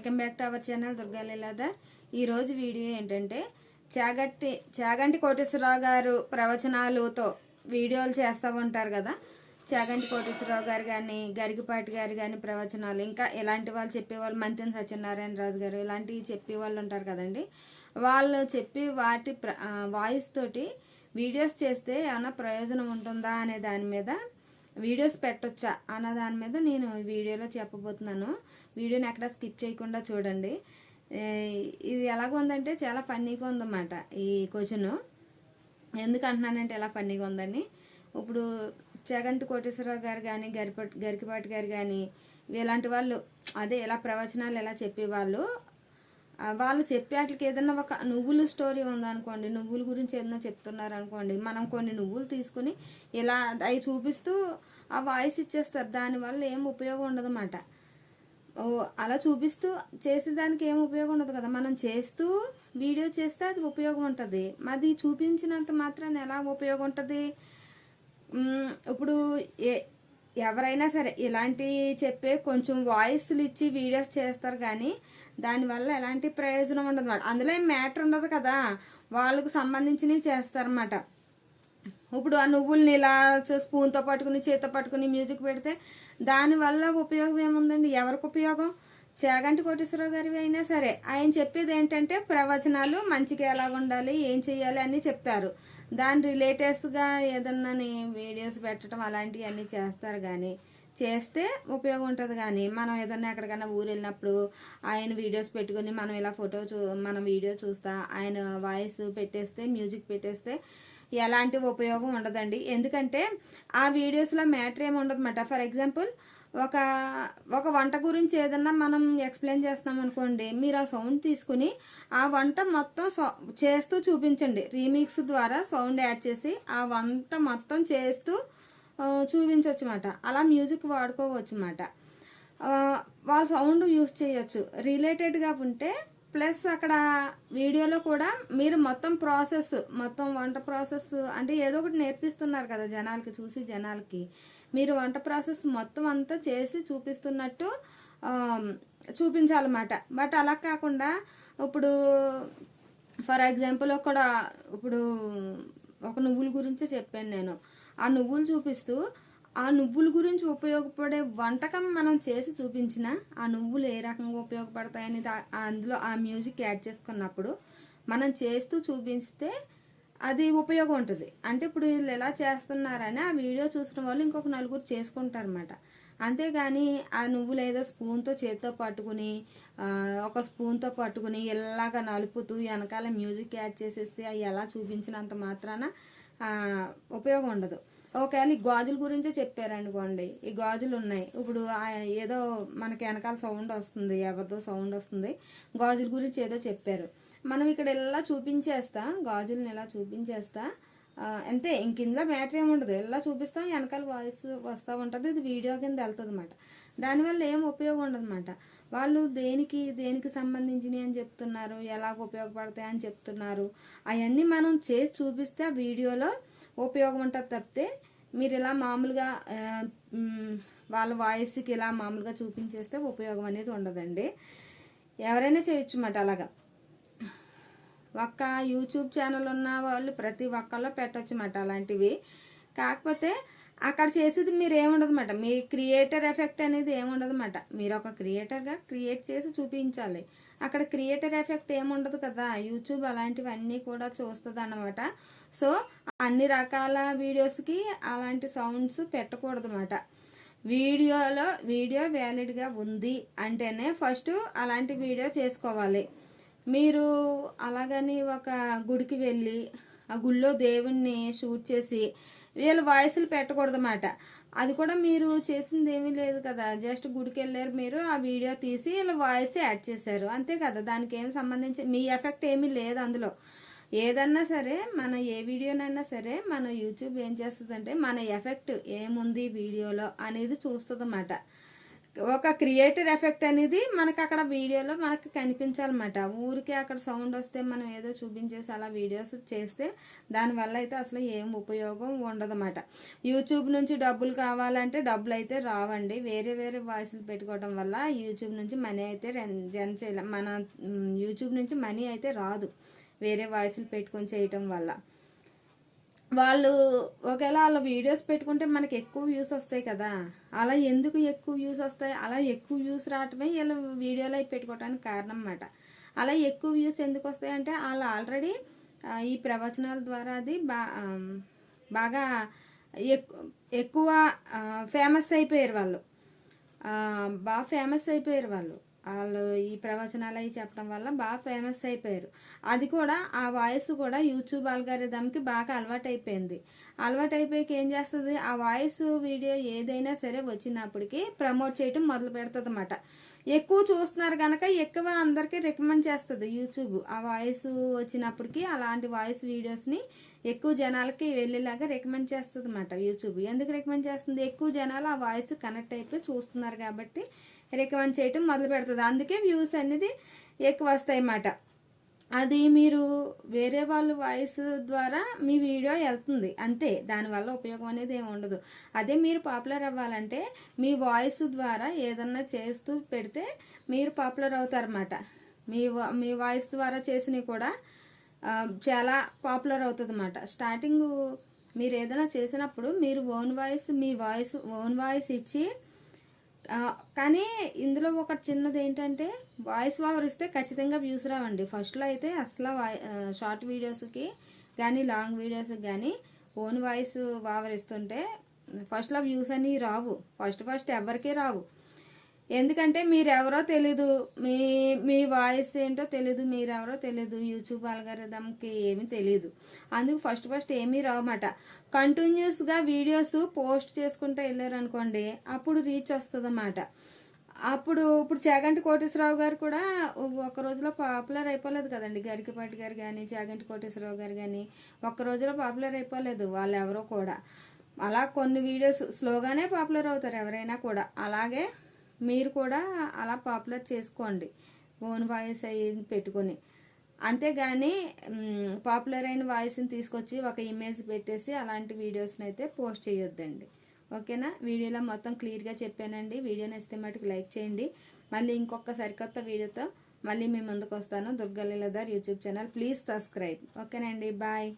Welcome back to our channel Durga Leeladhar. ఈరోజు video ఏంటంటే చాగంటి కోటేశ్వరరావు గారు ప్రవచనాలతో వీడియోలు చేస్తూ ఉంటారు కదా. చాగంటి కోటేశ్వరరావు గారు కానీ, గరికపాటి గారు కానీ ప్రవచనాలు, ఇంకా ఇలాంటి వాళ్ళు చెప్పేవాళ్ళు, మంతెన సత్యనారాయణ రాజు గారు ఇలాంటివి చెప్పేవాళ్ళు ఉంటారు కదండి. వాళ్ళు చెప్పి వాటి వాయిస్ తోటి వీడియోస్ చేస్తే ఏమైనా ప్రయోజనం ఉంటుందా అనే దాని మీద, వీడియోస్ పెట్టొచ్చా అన్న దాని మీద నేను వీడియోలో చెప్పబోతున్నాను. వీడియోని ఎక్కడ స్కిప్ చేయకుండా చూడండి. ఇది ఎలాగ ఉందంటే చాలా ఫన్నీగా ఉందన్నమాట ఈ క్వశ్చన్. ఎందుకు అంటున్నానంటే ఎలా ఫన్నీగా ఉందని, ఇప్పుడు చాగంటి కోటేశ్వరరావు గారు కానీ, గరికపాటి గారు కానీ ఇలాంటి వాళ్ళు, అదే ఇలా ప్రవచనాలు ఎలా చెప్పేవాళ్ళు, వాళ్ళు చెప్పే వాటికి ఏదన్నా ఒక నువ్వుల స్టోరీ ఉందనుకోండి, నువ్వుల గురించి ఏదైనా చెప్తున్నారు అనుకోండి, మనం కొన్ని నువ్వులు తీసుకుని ఇలా అవి చూపిస్తూ ఆ వాయిస్ ఇచ్చేస్తారు. దానివల్ల ఏం ఉపయోగం ఉండదన్నమాట. అలా చూపిస్తూ చేసేదానికి ఏం ఉపయోగం ఉండదు కదా. మనం చేస్తూ వీడియో చేస్తే అది ఉపయోగం ఉంటుంది. అది చూపించినంత మాత్రాన ఎలా ఉపయోగం ఉంటుంది? ఇప్పుడు ఎవరైనా సరే ఇలాంటి చెప్పే కొంచెం వాయిస్లు ఇచ్చి వీడియోస్ చేస్తారు కానీ దానివల్ల ఎలాంటి ప్రయోజనం ఉండదు అన్నమాట. అందులో ఏం మ్యాటర్ ఉండదు కదా, వాళ్ళకు సంబంధించినవి చేస్తారన్నమాట. ఇప్పుడు ఆ నువ్వుల్ని ఇలా స్పూన్తో పట్టుకుని, చేతితో పట్టుకుని మ్యూజిక్ పెడితే దానివల్ల ఉపయోగం ఏముందండి? ఎవరికి ఉపయోగం? చాగంటి కోటేశ్వరరావు గారివి అయినా సరే ఆయన చెప్పేది ఏంటంటే ప్రవచనాలు మంచిగా ఎలా ఉండాలి, ఏం చెయ్యాలి అని చెప్తారు. దాని రిలేటెడ్స్గా ఏదన్నా వీడియోస్ పెట్టడం అలాంటివి అన్నీ చేస్తారు. కానీ చేస్తే ఉపయోగం ఉంటుంది. కానీ మనం ఏదన్నా ఎక్కడికైనా ఊరు వెళ్ళినప్పుడు ఆయన వీడియోస్ పెట్టుకుని మనం ఇలా మనం వీడియో చూస్తా ఆయన వాయిస్ పెట్టేస్తే, మ్యూజిక్ పెట్టేస్తే ఎలాంటి ఉపయోగం ఉండదండి. ఎందుకంటే ఆ వీడియోస్లో మ్యాటర్ ఏమి ఉండదన్నమాట. ఫర్ ఎగ్జాంపుల్ ఒక వంట గురించి ఏదన్నా మనం ఎక్స్ప్లెయిన్ చేస్తాం అనుకోండి, మీరు ఆ సౌండ్ తీసుకుని ఆ వంట మొత్తం చేస్తూ చూపించండి. రీమిక్స్ ద్వారా సౌండ్ యాడ్ చేసి ఆ వంట మొత్తం చేస్తూ చూపించవచ్చు అన్నమాట. అలా మ్యూజిక్ వాడుకోవచ్చు అన్నమాట. వాళ్ళ సౌండ్ యూజ్ చేయొచ్చు రిలేటెడ్గా ఉంటే. ప్లస్ అక్కడ వీడియోలో కూడా మీరు మొత్తం వంట ప్రాసెస్ అంటే ఏదో ఒకటి నేర్పిస్తున్నారు కదా జనాలకి, చూసి జనాలకి మీరు వంట ప్రాసెస్ మొత్తం అంతా చేసి చూపిస్తున్నట్టు చూపించాలన్నమాట. బట్ అలా కాకుండా ఇప్పుడు ఫర్ ఎగ్జాంపుల్ ఇప్పుడు ఒక నువ్వుల గురించి చెప్పాను నేను. ఆ నువ్వులు చూపిస్తూ ఆ నువ్వుల గురించి ఉపయోగపడే వంటకం మనం చేసి చూపించిన ఆ నువ్వులు ఏ రకంగా ఉపయోగపడతాయని అందులో ఆ మ్యూజిక్ యాడ్ చేసుకున్నప్పుడు మనం చేస్తూ చూపిస్తే అది ఉపయోగం ఉంటుంది. అంటే ఇప్పుడు వీళ్ళు ఎలా చేస్తున్నారని ఆ వీడియో చూసిన వాళ్ళు ఇంకొక నలుగురు చేసుకుంటారన్నమాట. అంతేగాని ఆ నువ్వులు ఏదో చేతితో పట్టుకుని ఒక స్పూన్తో పట్టుకుని ఇలాగా నలుపుతూ వెనకాల మ్యూజిక్ యాడ్ చేసేసి అవి ఎలా చూపించినంత మాత్రాన ఉపయోగం ఉండదు. ఒకవేళ ఈ గాజుల గురించే చెప్పారనుకోండి, ఈ గాజులు ఉన్నాయి, ఇప్పుడు ఏదో మనకి వెనకాల సౌండ్ వస్తుంది, ఎవరిదో సౌండ్ వస్తుంది, గాజుల గురించి ఏదో చెప్పారు, మనం ఇక్కడ ఇలా చూపించేస్తా, గాజులను ఇలా చూపించేస్తా అంతే. ఇంక ఇందులో మ్యాటర్ ఏమి ఉండదు. ఇలా చూపిస్తాం, వెనకాల వాయిస్ వస్తూ ఉంటుంది, ఇది వీడియో కింద వెళ్తుంది అన్నమాట. దానివల్ల ఏం ఉపయోగం ఉండదు అన్నమాట. వాళ్ళు దేనికి సంబంధించినవి అని చెప్తున్నారు, ఎలాగ ఉపయోగపడతాయి అని చెప్తున్నారు, అవన్నీ మనం చేసి చూపిస్తే ఆ వీడియోలో ఉపయోగం ఉంటుంది. తప్పితే మీరు ఇలా మామూలుగా వాళ్ళ వాయిస్కి ఇలా మామూలుగా చూపించేస్తే ఉపయోగం అనేది ఉండదండి. ఎవరైనా చేయొచ్చు అన్నమాట. అలాగా ఒక్క యూట్యూబ్ ఛానల్ ఉన్న వాళ్ళు ప్రతి ఒక్కళ్ళో పెట్టచ్చు అన్నమాట అలాంటివి. కాకపోతే అక్కడ చేసేది మీరు ఏముండదు అన్నమాట. మీ క్రియేటర్ ఎఫెక్ట్ అనేది ఏముండదు అన్నమాట. మీరు ఒక క్రియేటర్గా క్రియేట్ చేసి చూపించాలి. అక్కడ క్రియేటర్ ఎఫెక్ట్ ఏముండదు కదా. యూట్యూబ్ అలాంటివన్నీ కూడా చూస్తుంది అన్నమాట. సో అన్ని రకాల వీడియోస్కి అలాంటి సౌండ్స్ పెట్టకూడదు అన్నమాట. వీడియో వ్యాలిడ్గా ఉంది అంటేనే ఫస్ట్ అలాంటి వీడియో చేసుకోవాలి. మీరు అలాగని ఒక గుడికి వెళ్ళి ఆ గుళ్ళో దేవుణ్ణి షూట్ చేసి వీళ్ళ వాయిస్లు పెట్టకూడదు అన్నమాట. అది కూడా మీరు చేసింది ఏమీ లేదు కదా, జస్ట్ గుడికి వెళ్ళారు, మీరు ఆ వీడియో తీసి వీళ్ళ వాయిస్ యాడ్ చేశారు అంతే కదా. దానికి ఏం సంబంధించి మీ ఎఫెక్ట్ ఏమీ లేదు అందులో. ఏదన్నా సరే ఏ వీడియోనైనా సరే మన యూట్యూబ్ ఏం చేస్తుందంటే మన ఎఫెక్ట్ ఏముంది వీడియోలో అనేది చూస్తుంది అన్నమాట. ఒక క్రియేటర్ ఎఫెక్ట్ అనేది మనకు అక్కడ వీడియోలో మనకు కనిపించాలన్నమాట. ఊరికే అక్కడ సౌండ్ వస్తే మనం ఏదో చూపించేసి అలా వీడియోస్ చేస్తే దానివల్ల అయితే అసలు ఏం ఉపయోగం ఉండదన్నమాట. యూట్యూబ్ నుంచి డబ్బులు కావాలంటే డబ్బులు అయితే రావండి. వేరే వేరే వాయిస్లు పెట్టుకోవడం వల్ల యూట్యూబ్ నుంచి మనీ అయితే జన్ చేయలేం. మన యూట్యూబ్ నుంచి మనీ అయితే రాదు వేరే వాయిస్లు పెట్టుకొని చేయటం వల్ల. వాళ్ళు ఒకవేళ వాళ్ళ వీడియోస్ పెట్టుకుంటే మనకి ఎక్కువ వ్యూస్ వస్తాయి కదా, అలా ఎందుకు ఎక్కువ వ్యూస్ వస్తాయి, అలా ఎక్కువ వ్యూస్ రావటమే వీళ్ళు వీడియోలో పెట్టుకోవడానికి కారణం అన్నమాట. అలా ఎక్కువ వ్యూస్ ఎందుకు వస్తాయి అంటే వాళ్ళు ఆల్రెడీ ఈ ప్రవచనాల ద్వారా అది బాగా ఎక్కువ ఫేమస్ అయిపోయారు వాళ్ళు. బాగా ఫేమస్ అయిపోయారు వాళ్ళు ఈ ప్రవచనాలు అవి చెప్పడం వల్ల బాగా ఫేమస్ అయిపోయారు. అది కూడా ఆ వాయిస్ కూడా యూట్యూబ్ అల్గారిథంకి బాగా అలవాటు అయిపోయింది. అలవాటు అయిపోయాక ఏం చేస్తుంది, ఆ వాయిస్ వీడియో ఏదైనా సరే వచ్చినప్పటికీ ప్రమోట్ చేయటం మొదలు పెడుతుంది అన్నమాట. ఎక్కువ చూస్తున్నారు కనుక ఎక్కువ అందరికీ రికమెండ్ చేస్తుంది యూట్యూబ్. ఆ వాయిస్ వచ్చినప్పటికీ అలాంటి వాయిస్ వీడియోస్ని ఎక్కువ జనాలకి వెళ్ళేలాగా రికమెండ్ చేస్తుంది అన్నమాట యూట్యూబ్. ఎందుకు రికమెండ్ చేస్తుంది, ఎక్కువ జనాలు ఆ వాయిస్ కనెక్ట్ అయిపోయి చూస్తున్నారు కాబట్టి రికమెండ్ చేయటం మొదలు పెడుతుంది. అందుకే వ్యూస్ అనేది ఎక్కువ వస్తాయి అన్నమాట. అది మీరు వేరే వాళ్ళ వాయిస్ ద్వారా మీ వీడియో వెళ్తుంది అంతే, దానివల్ల ఉపయోగం అనేది ఏమి ఉండదు. అదే మీరు పాపులర్ అవ్వాలంటే మీ వాయిస్ ద్వారా ఏదన్నా చేస్తూ పెడితే మీరు పాపులర్ అవుతారన్నమాట. మీ వాయిస్ ద్వారా చేసినవి కూడా చాలా పాపులర్ అవుతుంది అన్నమాట. స్టార్టింగ్ మీరు ఏదైనా చేసినప్పుడు మీరు ఓన్ వాయిస్ ఇచ్చి, కానీ ఇందులో ఒక చిన్నది ఏంటంటే వాయిస్ ఓవర్ ఇస్తే ఖచ్చితంగా వ్యూస్ రావండి. ఫస్ట్లో అయితే అసలు షార్ట్ వీడియోస్కి కానీ లాంగ్ వీడియోస్కి కానీ ఓన్ వాయిస్ ఓవర్ ఇస్తుంటే ఫస్ట్లో వ్యూస్ అని రావు. ఫస్ట్ ఎవరికీ రావు. ఎందుకంటే మీరెవరో తెలీదు, మీ వాయిస్ ఏంటో తెలీదు, మీరెవరో తెలీదు, యూట్యూబ్ అల్గారిథంకి ఏమీ తెలీదు. అందుకు ఫస్ట్ ఏమీ రావన్నమాట. కంటిన్యూస్గా వీడియోస్ పోస్ట్ చేసుకుంటూ వెళ్ళారనుకోండి అప్పుడు రీచ్ వస్తుంది అన్నమాట. ఇప్పుడు చాగంటి కోటేశ్వరరావు గారు కూడా ఒక రోజులో పాపులర్ అయిపోలేదు కదండి. గరికపాటి గారు కానీ చాగంటి కోటేశ్వరరావు గారు కానీ ఒక్క రోజులో పాపులర్ అయిపోలేదు వాళ్ళు ఎవరో కూడా. అలా కొన్ని వీడియోస్ స్లోగానే పాపులర్ అవుతారు ఎవరైనా కూడా. అలాగే మీరు కూడా అలా పాపులర్ చేసుకోండి ఓన్ వాయిస్ అయ్యి పెట్టుకొని. అంతేగాని పాపులర్ అయిన వాయిస్ని తీసుకొచ్చి ఒక ఇమేజ్ పెట్టేసి అలాంటి వీడియోస్ని అయితే పోస్ట్ చేయొద్దండి. ఓకేనా, వీడియోలో మొత్తం క్లియర్గా చెప్పానండి. వీడియో నచ్చితే మటుకు లైక్ చేయండి. మళ్ళీ ఇంకొక సరికొత్త వీడియోతో మళ్ళీ మీ ముందుకు వస్తాను. Durga Leeladhar YouTube channel. Please subscribe. ఓకేనండి, బాయ్.